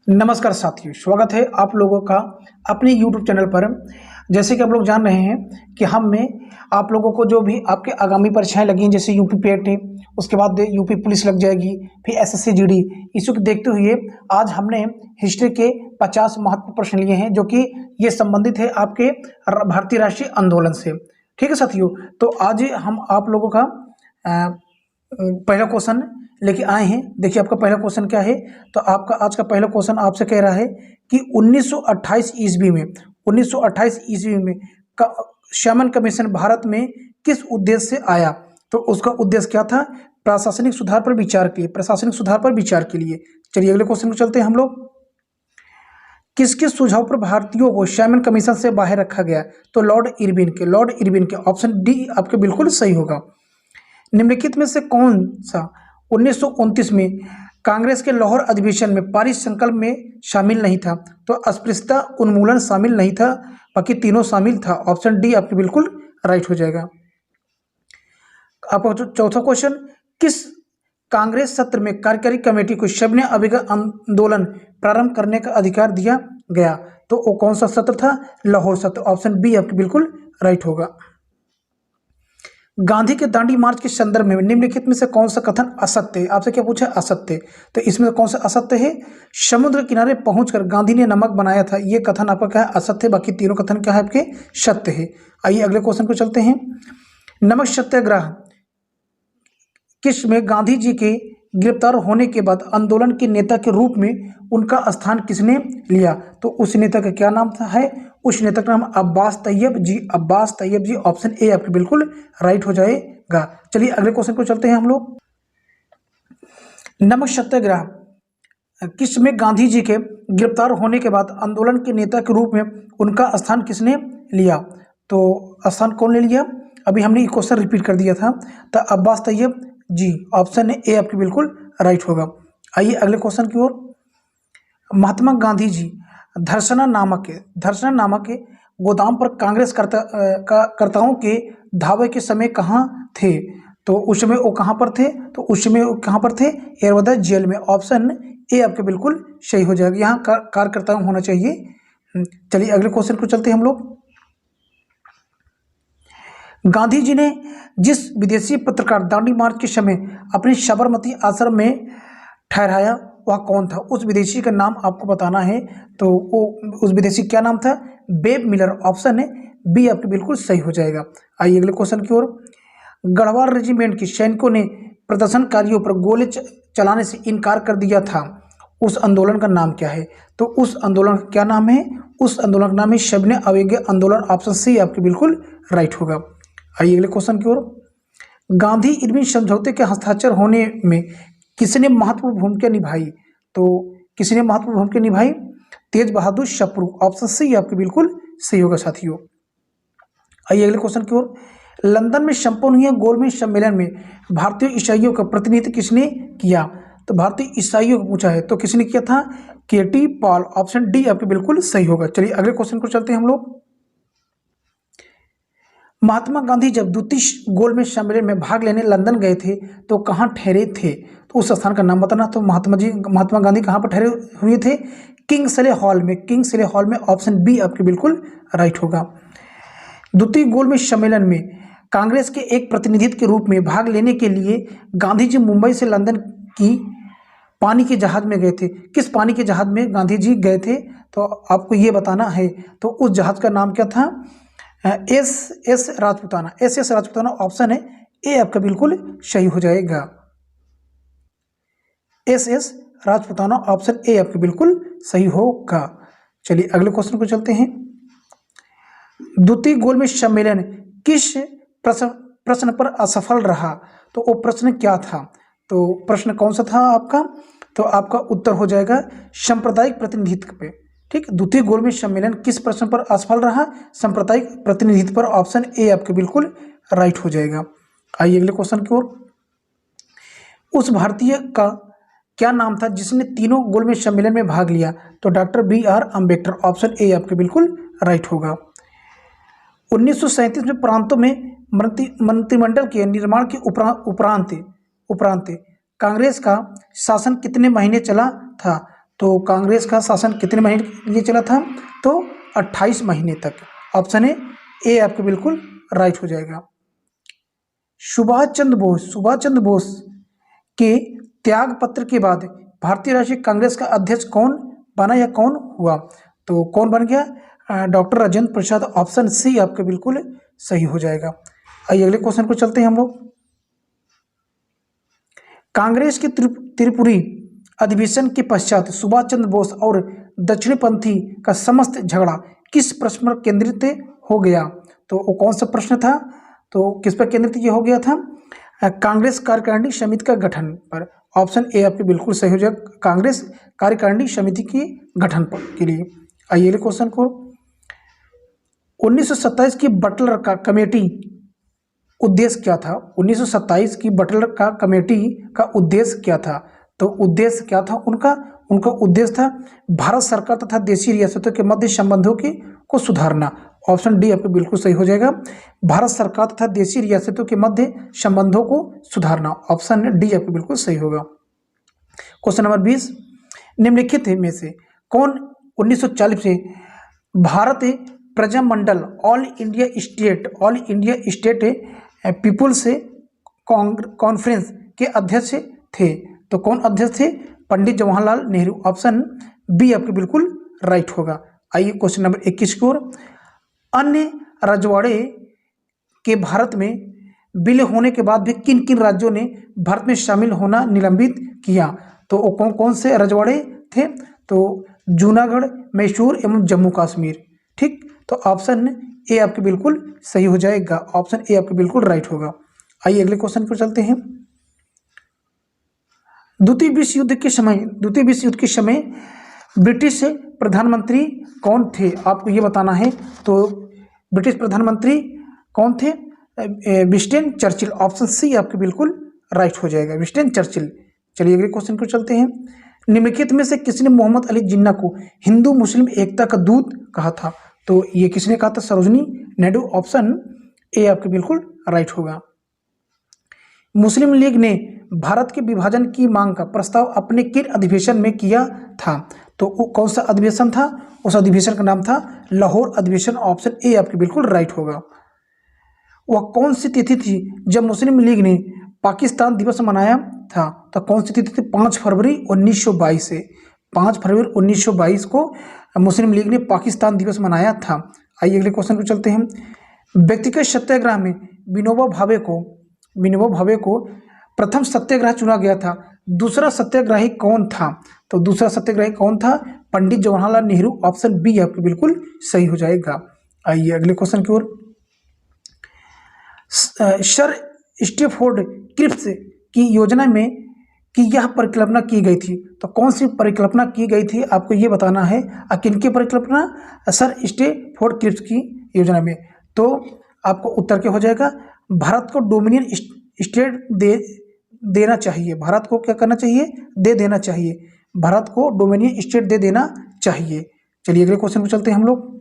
नमस्कार साथियों, स्वागत है आप लोगों का अपने YouTube चैनल पर। जैसे कि आप लोग जान रहे हैं कि हमने आप लोगों को जो भी आपके आगामी परीक्षाएं लगी हैं, जैसे यूपी पेट है, उसके बाद यूपी पुलिस लग जाएगी, फिर एसएससी जीडी, इसी को देखते हुए आज हमने हिस्ट्री के 50 महत्वपूर्ण प्रश्न लिए हैं, जो कि ये संबंधित है आपके भारतीय राष्ट्रीय आंदोलन से। ठीक है साथियों, तो आज हम आप लोगों का पहला क्वेश्चन लेके आए हैं। देखिए आपका पहला क्वेश्चन क्या है। तो आपका आज का पहला क्वेश्चन आपसे कह रहा है कि 1928 ईस्वी में 1928 ईस्वी में श्यामन कमीशन भारत में किस उद्देश्य से आया। तो उसका उद्देश्य क्या था? प्रशासनिक सुधार पर विचार के लिए, प्रशासनिक सुधार पर विचार के लिए। चलिए अगले क्वेश्चन को चलते हैं हम लोग। किस किस सुझाव पर भारतीयों को श्यामन कमीशन से बाहर रखा गया? तो लॉर्ड इरविन के ऑप्शन डी आपके बिल्कुल सही होगा। निम्नलिखित में से कौन सा 1929 में कांग्रेस के लाहौर अधिवेशन में पारित संकल्प में शामिल नहीं था? तो अस्पृश्यता उन्मूलन शामिल नहीं था, बाकी तीनों शामिल था। ऑप्शन डी आपके बिल्कुल राइट हो जाएगा। आपका चौथा क्वेश्चन, किस कांग्रेस सत्र में कार्यकारी कमेटी को सविनय अभिगम आंदोलन प्रारंभ करने का अधिकार दिया गया? तो वो कौन सा सत्र था? लाहौर सत्र। ऑप्शन बी आपके बिल्कुल राइट होगा। गांधी के दांडी मार्च के संदर्भ में निम्नलिखित में से कौन सा कथन असत्य है? आपसे क्या पूछा? असत्य। तो इसमें कौन सा असत्य है? समुद्र किनारे पहुंचकर गांधी ने नमक बनाया था, ये कथन आपका क्या है? असत्य। बाकी तीनों कथन क्या है आपके? सत्य है। आइए अगले क्वेश्चन को चलते हैं। नमक सत्याग्रह किस में गांधी जी के गिरफ्तार होने के बाद आंदोलन के नेता के रूप में उनका स्थान किसने लिया? तो उस नेता का क्या नाम था है? उस नेता का नाम अब्बास तैयब जी। ऑप्शन ए आपके बिल्कुल राइट हो जाएगा। चलिए अगले क्वेश्चन को चलते हैं हम लोग। नमक सत्याग्रह किस में गांधी जी के गिरफ्तार होने के बाद आंदोलन के नेता के रूप में उनका स्थान किसने लिया? तो स्थान कौन ले लिया? अभी हमने ये क्वेश्चन रिपीट कर दिया था। तो अब्बास तैयब जी। ऑप्शन ए आपके बिल्कुल राइट होगा। आइए अगले क्वेश्चन की ओर। महात्मा गांधी जी धर्षणा नामक के गोदाम पर कांग्रेस कर्ताओं के धावे के समय कहाँ थे? तो उस समय वो कहाँ पर थे? तो उस समय वो कहाँ पर थे? एरवदा जेल में। ऑप्शन ए आपके बिल्कुल सही हो जाएगा। यहाँ कार्यकर्ताओं होना चाहिए। चलिए अगले क्वेश्चन को चलते हैं हम लोग। गांधी जी ने जिस विदेशी पत्रकार दांडी मार्च के समय अपने साबरमती आश्रम में ठहराया, वह कौन था? उस विदेशी का नाम आपको बताना है। तो वो उस विदेशी क्या नाम था? Babe Miller. ऑप्शन है बी आपके बिल्कुल सही हो जाएगा। आइए अगले क्वेश्चन की ओर। गढ़वाल रेजिमेंट के सैनिकों ने प्रदर्शनकारियों पर गोले चलाने से इनकार कर दिया था, उस आंदोलन का नाम क्या है? तो उस आंदोलन का क्या नाम है? उस आंदोलन का नाम है सविनय अवज्ञा आंदोलन। ऑप्शन सी आपके बिल्कुल राइट होगा। आइए अगले क्वेश्चन की ओर। गांधी इरविन समझौते के हस्ताक्षर होने में किसने महत्वपूर्ण भूमिका निभाई? तो किसने महत्वपूर्ण भूमिका निभाई? तेज बहादुर सप्रू। ऑप्शन सी आपके बिल्कुल सही होगा साथियों। आइए अगले क्वेश्चन की ओर। लंदन में संपन्न हुए गोलमेज सम्मेलन में भारतीय ईसाइयों का प्रतिनिधित्व किसने किया? तो भारतीय ईसाइयों को पूछा है, तो किसने किया था? केटी पॉल। ऑप्शन डी आपके बिल्कुल सही होगा। चलिए अगले क्वेश्चन को चलते हैं हम लोग। महात्मा गांधी जब द्वितीय गोलमेज सम्मेलन में भाग लेने लंदन गए थे, तो कहाँ ठहरे थे? तो उस स्थान का नाम बताना। तो महात्मा गांधी कहाँ पर ठहरे हुए थे? किंग्सले हॉल में। ऑप्शन बी आपके बिल्कुल राइट होगा। द्वितीय गोलमेज सम्मेलन में कांग्रेस के एक प्रतिनिधित्व के रूप में भाग लेने के लिए गांधी जी मुंबई से लंदन की पानी के जहाज में गए थे। किस पानी के जहाज में गांधी जी गए थे? तो आपको ये बताना है। तो उस जहाज का नाम क्या था? एस राजपूताना। ऑप्शन है ए आपका बिल्कुल सही हो जाएगा। एस राजपूताना। ऑप्शन ए आपके बिल्कुल सही होगा। चलिए अगले क्वेश्चन को चलते हैं। द्वितीय गोलमेज सम्मेलन किस प्रश्न पर असफल रहा? तो वो प्रश्न क्या था? तो प्रश्न कौन सा था आपका? तो आपका उत्तर हो जाएगा सांप्रदायिक प्रतिनिधित्व पे। ठीक, द्वितीय गोलमेज सम्मेलन किस प्रश्न पर असफल रहा? सांप्रदायिक प्रतिनिधित्व पर। ऑप्शन ए आपके बिल्कुल राइट हो जाएगा। आइए अगले क्वेश्चन की ओर। उस भारतीय का क्या नाम था जिसने तीनों गोलमेज सम्मेलन में भाग लिया? तो doctor B R. Ambedkar. Option A आपके बिल्कुल राइट होगा। 1937 में प्रांतों में मंत्रिमंडल के निर्माण के उपरांत कांग्रेस का शासन कितने महीने चला था? तो कांग्रेस का शासन कितने महीने के लिए चला था? तो 28 महीने तक। ऑप्शन ए आपके बिल्कुल राइट हो जाएगा। सुभाष चंद्र बोस के त्याग पत्र के बाद भारतीय राष्ट्रीय कांग्रेस का अध्यक्ष कौन बना या कौन हुआ? तो कौन बन गया? Doctor Rajendra Prasad. Option C आपके बिल्कुल सही हो जाएगा। आइए अगले क्वेश्चन को चलते हैं हम लोग। कांग्रेस के त्रिपुरी अधिवेशन के पश्चात सुभाष चंद्र बोस और दक्षिणपंथी का समस्त झगड़ा किस प्रश्न पर केंद्रित हो गया? तो वो कौन सा प्रश्न था? तो किस पर केंद्रित ये हो गया था? कांग्रेस कार्यकारिणी समिति का गठन पर। ऑप्शन ए आपके बिल्कुल सही हो जाएगा, कांग्रेस कार्यकारिणी समिति के गठन पर के लिए। आइए क्वेश्चन को। 1927 की बटलर का कमेटी उद्देश्य क्या था? 1927 की बटलर का कमेटी का उद्देश्य क्या था? तो उद्देश्य क्या था उनका उद्देश्य था भारत सरकार तथा देशी रियासतों के मध्य संबंधों को सुधारना। ऑप्शन डी आपको बिल्कुल सही हो जाएगा, भारत सरकार तथा देशी रियासतों के मध्य संबंधों को सुधारना। ऑप्शन डी आपको बिल्कुल सही होगा। क्वेश्चन नंबर 20, निम्नलिखित में से कौन 1940 से Bharat Prajamandal all India state people's conference के अध्यक्ष थे? तो कौन अध्यक्ष थे? पंडित जवाहरलाल नेहरू। ऑप्शन बी आपके बिल्कुल राइट होगा। आइए क्वेश्चन नंबर 21 की ओर। अन्य रजवाड़े के भारत में विलय होने के बाद भी किन किन राज्यों ने भारत में शामिल होना निलंबित किया? तो वो कौन कौन से रजवाड़े थे? तो जूनागढ़, मैसूर एवं जम्मू कश्मीर। ठीक, तो ऑप्शन ए आपके बिल्कुल सही हो जाएगा, ऑप्शन ए आपके बिल्कुल राइट होगा। आइए अगले क्वेश्चन पर चलते हैं। द्वितीय विश्व युद्ध के समय ब्रिटिश प्रधानमंत्री कौन थे? आपको ये बताना है। तो ब्रिटिश प्रधानमंत्री कौन थे? Winston Churchill. ऑप्शन सी आपके बिल्कुल राइट हो जाएगा, विंस्टन चर्चिल। चलिए अगले क्वेश्चन पर चलते हैं। निम्नलिखित में से किसने मोहम्मद अली जिन्ना को हिंदू मुस्लिम एकता का दूत कहा था? तो ये किसने कहा था? सरोजनी नायडू। ऑप्शन ए आपके बिल्कुल राइट होगा। मुस्लिम लीग ने भारत के विभाजन की मांग का प्रस्ताव अपने किन अधिवेशन में किया था? तो वो कौन सा अधिवेशन था? उस अधिवेशन का नाम था लाहौर अधिवेशन। ऑप्शन ए आपके बिल्कुल राइट होगा। वह कौन सी तिथि थी जब मुस्लिम लीग ने पाकिस्तान दिवस मनाया था? तो कौन सी तिथि थी? 5 फरवरी 1922 से 5 फरवरी 1922 को मुस्लिम लीग ने पाकिस्तान दिवस मनाया था। आइए अगले क्वेश्चन को चलते हैं। व्यक्तिगत सत्याग्रह में विनोबा भावे को प्रथम सत्याग्रह चुना गया था। दूसरा सत्याग्रही कौन था? तो दूसरा सत्याग्रही कौन था? पंडित जवाहरलाल नेहरू। ऑप्शन बी आपके बिल्कुल सही हो जाएगा। आइए अगले क्वेश्चन की ओर। सर स्टैफोर्ड क्रिप्स की योजना में कि यह परिकल्पना की गई थी। तो कौन सी परिकल्पना की गई थी आपको ये बताना है। किनकी परिकल्पना? सर स्टैफोर्ड क्रिप्स की योजना में। तो आपको उत्तर क्या हो जाएगा? भारत को डोमिनियन स्टेट देना चाहिए। भारत को क्या करना चाहिए? दे देना चाहिए। भारत को डोमिनियन स्टेट दे देना चाहिए। चलिए अगले क्वेश्चन पर चलते हैं हम लोग।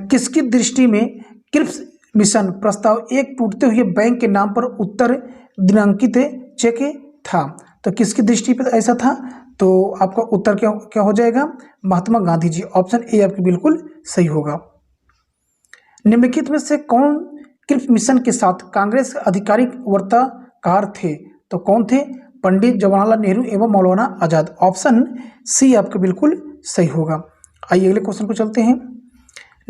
किसकी दृष्टि में क्रिप्स मिशन प्रस्ताव एक टूटते हुए बैंक के नाम पर उत्तर दिनांकित चेक था? तो किसकी दृष्टि पर ऐसा था? तो आपका उत्तर क्या हो जाएगा? महात्मा गांधी जी। ऑप्शन ए आपकी बिल्कुल सही होगा। निम्नलिखित में से कौन क्रिप्स मिशन के साथ कांग्रेस आधिकारिक वार्ताकार थे? तो कौन थे? पंडित जवाहरलाल नेहरू एवं मौलाना आजाद। ऑप्शन सी आपके बिल्कुल सही होगा। आइए अगले क्वेश्चन को चलते हैं।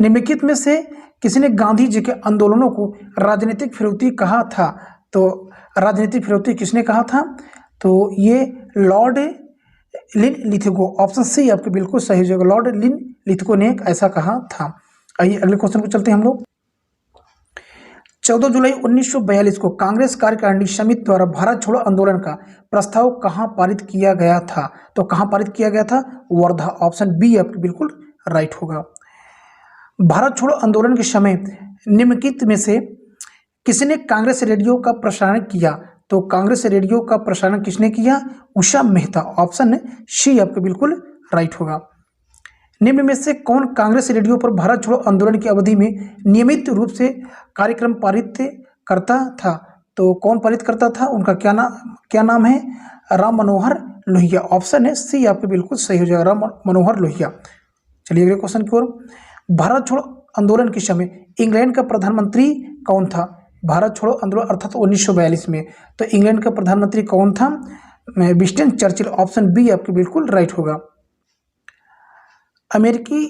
निम्नलिखित में से किसने गांधी जी के आंदोलनों को राजनीतिक फिरौती कहा था? तो राजनीतिक फिरौती किसने कहा था? तो ये लॉर्ड लिनलिथगो। ऑप्शन सी आपके बिल्कुल सही हो जाएगा, लॉर्ड लिनलिथगो ने ऐसा कहा था। आइए अगले क्वेश्चन को चलते हैं हम लोग। 14 जुलाई 1942 को कांग्रेस कार्यकारिणी समिति द्वारा भारत छोड़ो आंदोलन का प्रस्ताव कहाँ पारित किया गया था? तो कहाँ पारित किया गया था? वर्धा। ऑप्शन बी आपके बिल्कुल राइट होगा। भारत छोड़ो आंदोलन के समय निम्नलिखित में से किसने कांग्रेस रेडियो का प्रसारण किया? तो कांग्रेस रेडियो का प्रसारण किसने किया? उषा मेहता। ऑप्शन सी आपके बिल्कुल राइट होगा। निम्न में से कौन कांग्रेस रेडियो पर भारत छोड़ो आंदोलन की अवधि में नियमित रूप से कार्यक्रम पारित करता था? तो कौन पारित करता था? उनका क्या नाम है? राम मनोहर लोहिया, ऑप्शन है सी आपके बिल्कुल सही हो जाएगा, राम मनोहर लोहिया। चलिए अगले क्वेश्चन की ओर। भारत छोड़ो आंदोलन के समय इंग्लैंड का प्रधानमंत्री कौन था? भारत छोड़ो आंदोलन अर्थात 1942 में, तो इंग्लैंड का प्रधानमंत्री कौन था? विंस्टन चर्चिल, ऑप्शन बी आपके बिल्कुल राइट होगा। अमेरिकी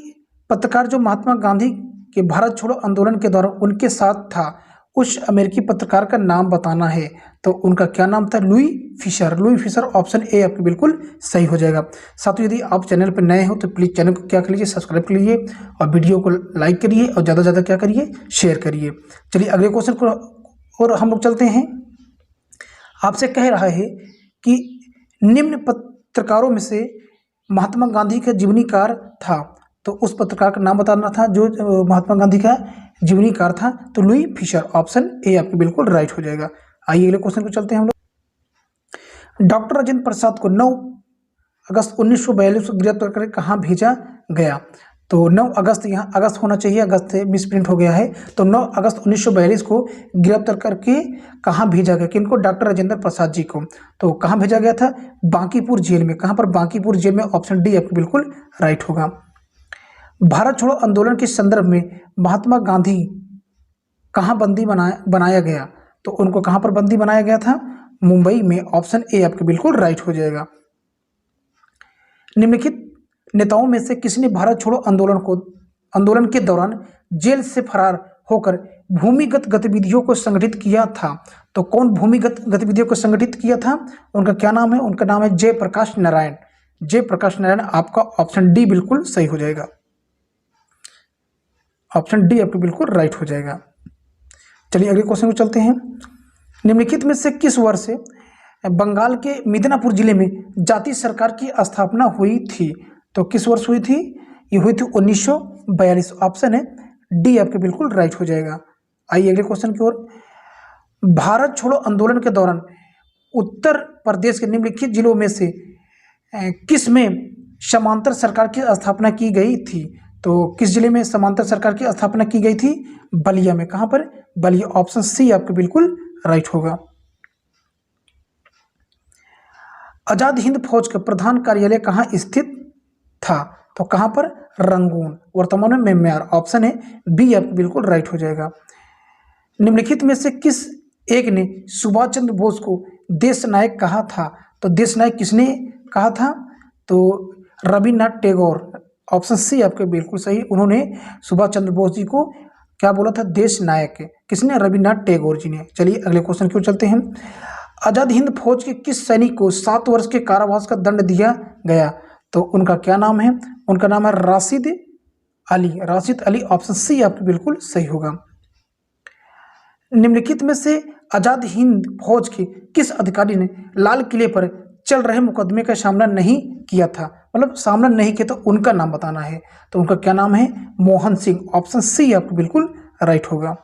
पत्रकार जो महात्मा गांधी के भारत छोड़ो आंदोलन के दौरान उनके साथ था, उस अमेरिकी पत्रकार का नाम बताना है, तो उनका क्या नाम था? Louis Fischer. Louis Fischer, option A आपके बिल्कुल सही हो जाएगा। साथियों यदि आप चैनल पर नए हो तो प्लीज़ चैनल को क्या कर लीजिए, सब्सक्राइब कर लीजिए और वीडियो को लाइक करिए और ज़्यादा से ज़्यादा क्या करिए, शेयर करिए। चलिए अगले क्वेश्चन को और हम लोग चलते हैं। आपसे कह रहा है कि निम्न पत्रकारों में से महात्मा गांधी का जीवनीकार था, तो उस पत्रकार का नाम बताना था जो महात्मा गांधी का जीवनीकार था, तो लुई फिशर, ऑप्शन ए आपके बिल्कुल राइट हो जाएगा। आइए अगले क्वेश्चन को चलते हैं हम लोग। डॉक्टर राजेंद्र प्रसाद को 9 अगस्त 1942 को गिरफ्तार करके कहाँ भेजा गया? तो 9 अगस्त, यहाँ अगस्त होना चाहिए, अगस्त से मिसप्रिंट हो गया है, तो 9 अगस्त 1942 को गिरफ्तार करके कहाँ भेजा गया? किनको? डॉक्टर राजेंद्र प्रसाद जी को। तो कहाँ भेजा गया था? बांकीपुर जेल में। कहाँ पर? बांकीपुर जेल में, ऑप्शन डी आपके बिल्कुल राइट होगा। भारत छोड़ो आंदोलन के संदर्भ में महात्मा गांधी कहाँ बंदी बनाया गया? तो उनको कहाँ पर बंदी बनाया गया था? मुंबई में, ऑप्शन ए आपके बिल्कुल राइट हो जाएगा। निम्नलिखित नेताओं में से किसने भारत छोड़ो आंदोलन के दौरान जेल से फरार होकर भूमिगत गतिविधियों को संगठित किया था? तो कौन भूमिगत गतिविधियों को संगठित किया था? उनका क्या नाम है? उनका नाम है जयप्रकाश नारायण। जयप्रकाश नारायण, आपका ऑप्शन डी बिल्कुल सही हो जाएगा। ऑप्शन डी आपको बिल्कुल राइट हो जाएगा। चलिए अगले क्वेश्चन को चलते हैं। निम्नलिखित में से किस वर्ष बंगाल के मिदनापुर जिले में जाति सरकार की स्थापना हुई थी? तो किस वर्ष हुई थी? ये हुई थी 1942, ऑप्शन है डी आपके बिल्कुल राइट हो जाएगा। आइए अगले क्वेश्चन की ओर। भारत छोड़ो आंदोलन के दौरान उत्तर प्रदेश के निम्नलिखित जिलों में से किस में समांतर सरकार की स्थापना की गई थी? तो किस जिले में समांतर सरकार की स्थापना की गई थी? बलिया में। कहाँ पर? बलिया, ऑप्शन सी आपके बिल्कुल राइट होगा। आजाद हिंद फौज का प्रधान कार्यालय कहाँ स्थित था? तो कहाँ पर? रंगून, वर्तमान में मेम्यार, ऑप्शन है बी आपके बिल्कुल राइट हो जाएगा। निम्नलिखित में से किस एक ने सुभाष चंद्र बोस को देश नायक कहा था? तो देश नायक किसने कहा था? तो रविन्द्रनाथ टैगोर, ऑप्शन सी आपके बिल्कुल सही। उन्होंने सुभाष चंद्र बोस जी को क्या बोला था? देश नायक। किसने? रविन्द्रनाथ टैगोर जी ने। चलिए अगले क्वेश्चन की ओर चलते हैं। आजाद हिंद फौज के किस सैनिक को 7 वर्ष के कारावास का दंड दिया गया? तो उनका क्या नाम है? उनका नाम है राशिद अली। राशिद अली, ऑप्शन सी आपके बिल्कुल सही होगा। निम्नलिखित में से आजाद हिंद फौज के किस अधिकारी ने लाल किले पर चल रहे मुकदमे का सामना नहीं किया था? मतलब सामना नहीं किया, तो उनका नाम बताना है। तो उनका क्या नाम है? मोहन सिंह, ऑप्शन सी आपको बिल्कुल राइट होगा।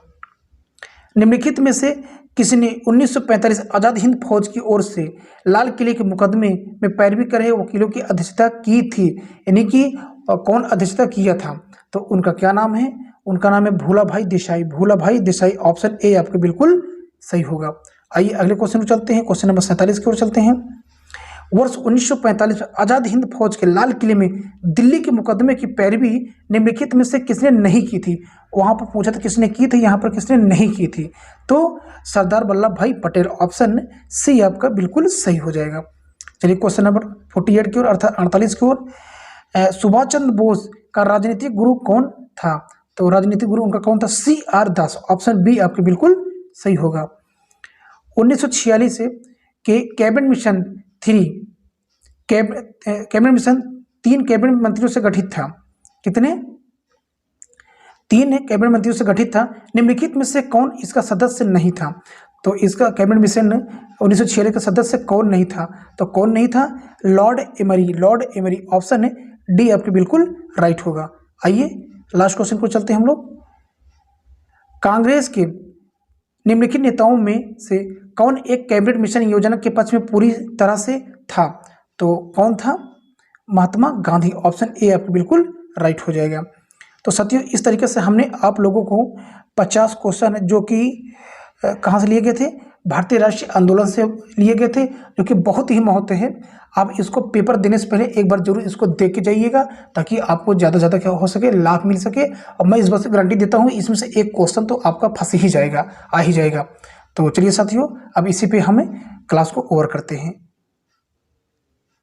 निम्नलिखित में से किसी ने 1945 आजाद हिंद फौज की ओर से लाल किले के मुकदमे में पैरवी कर रहे वकीलों की अध्यक्षता की थी? यानी कि कौन अध्यक्षता किया था? तो उनका क्या नाम है? उनका नाम है भूलाभाई देसाई। भूलाभाई देसाई, ऑप्शन ए आपके बिल्कुल सही होगा। आइए अगले क्वेश्चन को चलते हैं। क्वेश्चन नंबर 47 की ओर चलते हैं। वर्ष 1945 में आजाद हिंद फौज के लाल किले में दिल्ली के मुकदमे की पैरवी निम्नलिखित में से किसने नहीं की थी? वहां पर पूछा था किसने की थी, यहाँ पर किसने नहीं की थी? तो सरदार वल्लभ भाई पटेल, ऑप्शन सी आपका बिल्कुल सही हो जाएगा। चलिए क्वेश्चन नंबर 48 की ओर अर्थात 48 की ओर। सुभाष चंद्र बोस का राजनीतिक गुरु कौन था? तो राजनीतिक गुरु उनका कौन था? CR दास, ऑप्शन बी आपके बिल्कुल सही होगा। 1946 के cabinet mission 3 cabinet mission 3 cabinet मंत्रियों से गठित था। कितने? 3 कैबिनेट मंत्रियों से गठित था। निम्नलिखित में से कौन इसका सदस्य नहीं था? तो इसका कैबिनेट मिशन 1946 का सदस्य कौन नहीं था? तो कौन नहीं था? Lord emery. Lord emery, option है डी आपके बिल्कुल राइट होगा। आइए लास्ट क्वेश्चन को चलते हैं हम लोग। कांग्रेस के निम्नलिखित नेताओं में से कौन एक कैबिनेट मिशन योजना के पक्ष में पूरी तरह से था? तो कौन था? महात्मा गांधी, ऑप्शन ए आपके बिल्कुल राइट हो जाएगा। तो साथियों इस तरीके से हमने आप लोगों को 50 क्वेश्चन जो कि कहाँ से लिए गए थे? भारतीय राष्ट्रीय आंदोलन से लिए गए थे, जो कि बहुत ही महत्व है। आप इसको पेपर देने से पहले एक बार जरूर इसको देख के जाइएगा, ताकि आपको ज़्यादा से ज़्यादा क्या हो सके, लाभ मिल सके। और मैं इस बात से गारंटी देता हूँ इसमें से एक क्वेश्चन तो आपका फंस ही जाएगा, आ ही जाएगा। तो चलिए साथियों, अब इसी पे हमें क्लास को ओवर करते हैं।